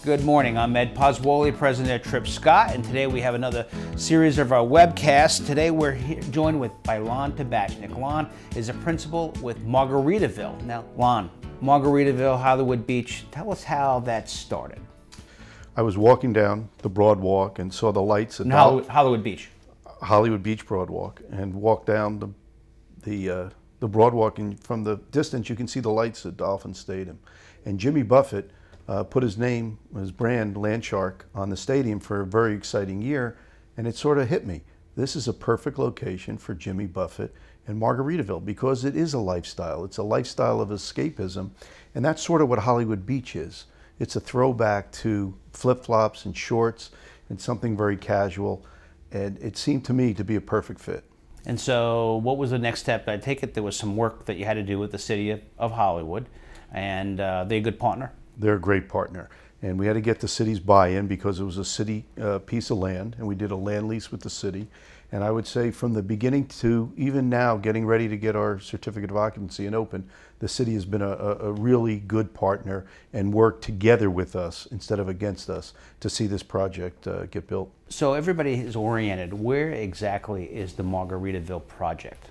Good morning, I'm Ed Pozzuoli, president of Tripp Scott, and today we have another series of our webcasts. Today we're joined by Lon Tabatchnick. Lon is a principal with Margaritaville. Now, Lon, Margaritaville Hollywood Beach, tell us how that started. I was walking down the Broadwalk and saw the lights at Hollywood Beach. Hollywood Beach Broadwalk, and walked down the Broadwalk, and from the distance you can see the lights at Dolphin Stadium. And Jimmy Buffett put his name, his brand, Landshark, on the stadium for a very exciting year, and it sort of hit me. This is a perfect location for Jimmy Buffett and Margaritaville because it is a lifestyle. It's a lifestyle of escapism, and that's sort of what Hollywood Beach is. It's a throwback to flip-flops and shorts and something very casual, and it seemed to me to be a perfect fit. And so what was the next step? I take it there was some work that you had to do with the city of Hollywood, and they're a good partner? They're a great partner, and we had to get the city's buy-in because it was a city piece of land, and we did a land lease with the city. And I would say from the beginning to even now, getting ready to get our certificate of occupancy and open, the city has been a really good partner and worked together with us instead of against us to see this project get built. So everybody is oriented. Where exactly is the Margaritaville project?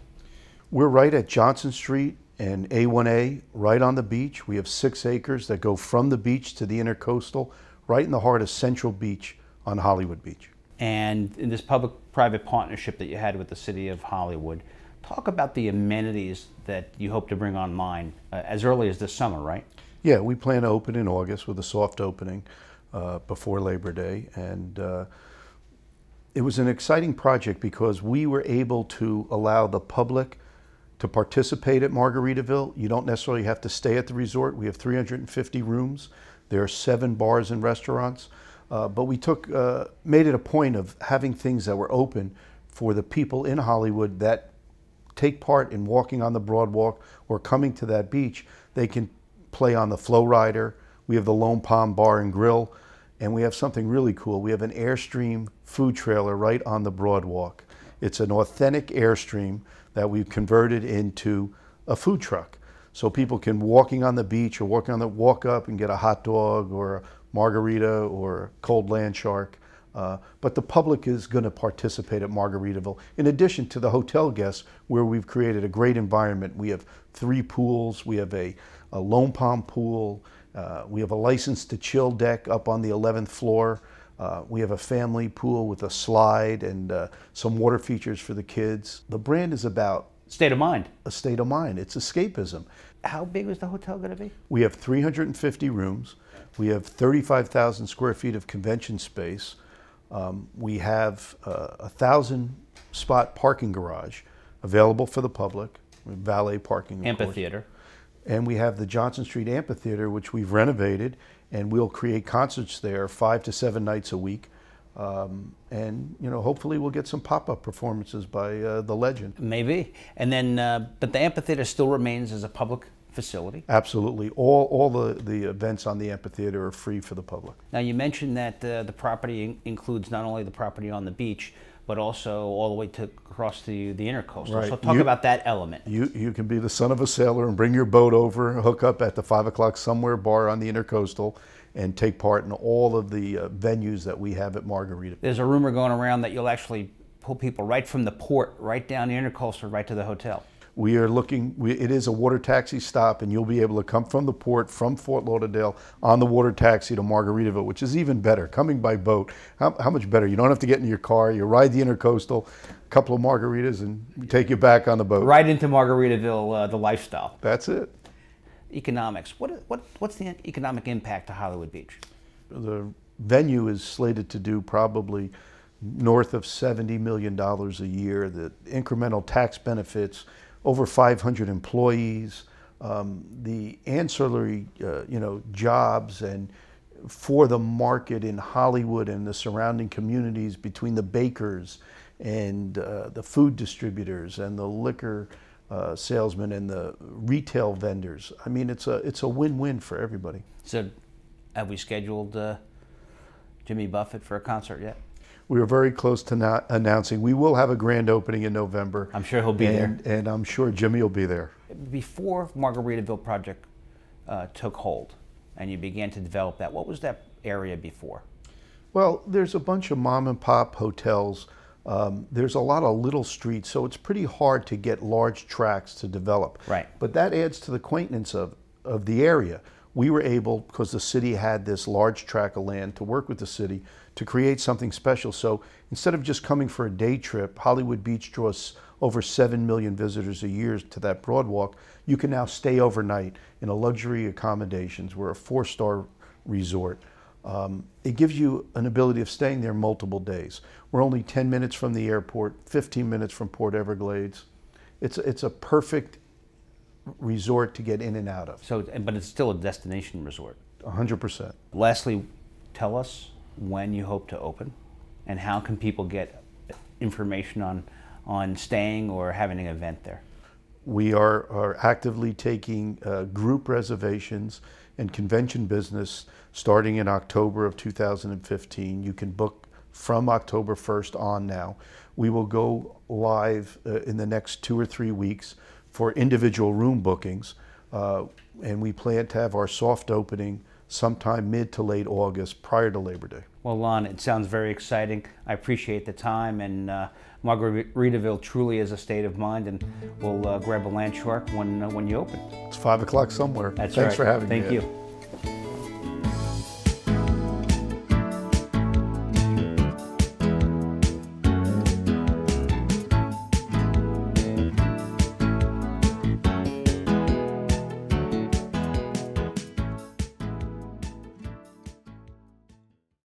We're right at Johnson Street and A1A, right on the beach. We have 6 acres that go from the beach to the intercoastal, right in the heart of Central Beach on Hollywood Beach. And in this public-private partnership that you had with the city of Hollywood, talk about the amenities that you hope to bring online as early as this summer, right? Yeah, we plan to open in August with a soft opening before Labor Day. And it was an exciting project because we were able to allow the public to participate at Margaritaville. You don't necessarily have to stay at the resort. We have 350 rooms. There are 7 bars and restaurants. But we made it a point of having things that were open for the people in Hollywood that take part in walking on the Broadwalk or coming to that beach. They can play on the Flow Rider. We have the Lone Palm Bar and Grill. And we have something really cool. We have an Airstream food trailer right on the Broadwalk. It's an authentic Airstream that we've converted into a food truck. So people can, walking on the beach or walk up and get a hot dog or a margarita or a cold land shark. But the public is going to participate at Margaritaville. In addition to the hotel guests, where we've created a great environment. We have 3 pools. We have a Lone Palm pool. We have a license to chill deck up on the 11th floor. We have a family pool with a slide and some water features for the kids. The brand is about state of mind. A state of mind. It's escapism. How big was the hotel going to be? We have 350 rooms. We have 35,000 square feet of convention space. We have a 1,000-spot parking garage available for the public, valet parking. Amphitheater. And we have the Johnson Street Amphitheater, which we've renovated, and we'll create concerts there 5 to 7 nights a week. And hopefully we'll get some pop-up performances by the legend. Maybe. And then, but the amphitheater still remains as a public facility? Absolutely. All the events on the amphitheater are free for the public. Now you mentioned that the property includes not only the property on the beach, but also all the way across to the intercoastal. Right. So talk about that element. You can be the son of a sailor and bring your boat over, hook up at the 5 o'clock somewhere bar on the intercoastal, and take part in all of the venues that we have at Margaritaville. There's a rumor going around that you'll actually pull people right from the port, right down the intercoastal, right to the hotel. We are looking, it is a water taxi stop, and you'll be able to come from the port, from Fort Lauderdale, on the water taxi to Margaritaville, which is even better, coming by boat. How much better? You don't have to get in your car, you ride the intercoastal, a couple of margaritas, and take you back on the boat. Right into Margaritaville, the lifestyle. That's it. Economics. What's the economic impact to Hollywood Beach? The venue is slated to do probably north of $70 million a year. The incremental tax benefits, over 500 employees, the ancillary jobs and for the market in Hollywood and the surrounding communities between the bakers and the food distributors and the liquor salesmen and the retail vendors. I mean, it's a win-win for everybody. So have we scheduled Jimmy Buffett for a concert yet? We are very close to announcing. We will have a grand opening in November. I'm sure he'll be there. And I'm sure Jimmy will be there. Before Margaritaville project took hold and you began to develop that, what was that area before? Well, there's a bunch of mom and pop hotels. There's a lot of little streets, so it's pretty hard to get large tracts to develop. Right. But that adds to the quaintness of the area. We were able, because the city had this large tract of land, to work with the city to create something special. So instead of just coming for a day trip, Hollywood Beach draws over 7 million visitors a year to that Broadwalk. You can now stay overnight in a luxury accommodations. We're a 4-star resort. It gives you an ability of staying there multiple days. We're only 10 minutes from the airport, 15 minutes from Port Everglades. It's a perfect resort to get in and out of. So, but it's still a destination resort. 100%. Lastly, tell us when you hope to open, and how can people get information on staying or having an event there? We are actively taking group reservations and convention business starting in October of 2015. You can book from October 1st on now. We will go live in the next 2 or 3 weeks for individual room bookings, and we plan to have our soft opening sometime mid to late August prior to Labor Day. Well, Lon, it sounds very exciting. I appreciate the time, and Margaritaville truly is a state of mind, and we'll grab a land shark when you open. It's 5 o'clock somewhere. That's Thanks right. for having me. Thank you.